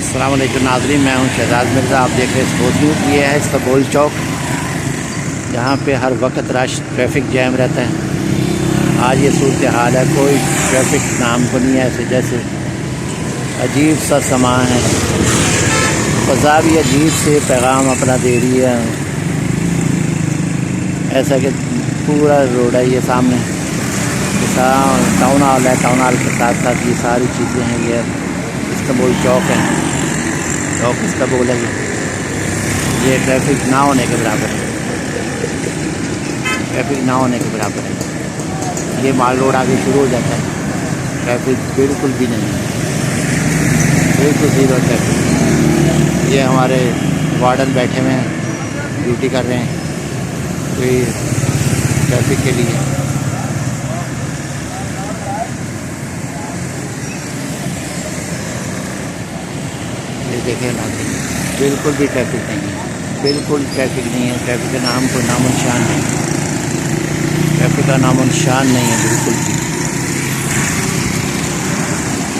अस्सलाम वालेकुम नाज़रीन, मैं हूं शहजाद मिर्ज़ा। आप देख रहे हैं स्पोर्ट्स न्यूज़। ये है इस्तांबुल चौक, जहां पे हर वक्त रश ट्रैफिक जैम रहता है। आज ये सूरत हाल है, कोई ट्रैफिक नाम को नहीं है। ऐसे जैसे अजीब सा समा है, फ़ज़ा भी अजीब से पैगाम अपना दे रही है। ऐसा कि पूरा रोड है ये सामने, टाउन हॉल है। टाउन हॉल के साथ साथ ये सारी चीज़ें हैं। ये इस्तांबुल चौक है, चौक इस्तांबुल है। ये ट्रैफिक ना होने के बराबर है, ट्रैफिक ना होने के बराबर है। ये माल रोड आगे शुरू हो जाता है, ट्रैफिक बिल्कुल भी नहीं है, बिल्कुल ज़ीरो ट्रैफिक। ये हमारे वार्डन बैठे हुए हैं, ड्यूटी कर रहे हैं कोई ट्रैफिक के लिए। ये देखें ना, बिल्कुल भी ट्रैफिक नहीं है, बिल्कुल ट्रैफिक नहीं है। ट्रैफिक का नाम कोई नामो निशान नहीं, ट्रैफिक का नामो निशान नहीं है बिल्कुल भी,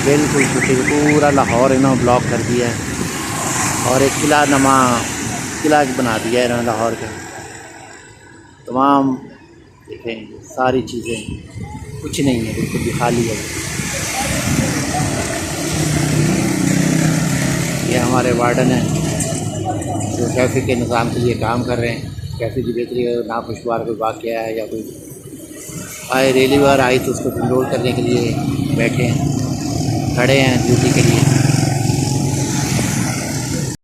बिल्कुल छुट्टी। पूरा लाहौर इन्होंने ब्लॉक कर दिया है और एक किला बना दिया है इन्होंने लाहौर का। तमाम देखें सारी चीज़ें, कुछ नहीं है, बिल्कुल भी खाली है। ये हमारे वार्डन हैं जो ट्रैफिक के निज़ाम के लिए काम कर रहे हैं। ट्रैफिक की बेहतरी, नाखुशगवार कोई वाक़या है या कोई आए रेली वार आई तो उसको कंट्रोल करने के लिए बैठे हैं, खड़े हैं ड्यूटी के लिए।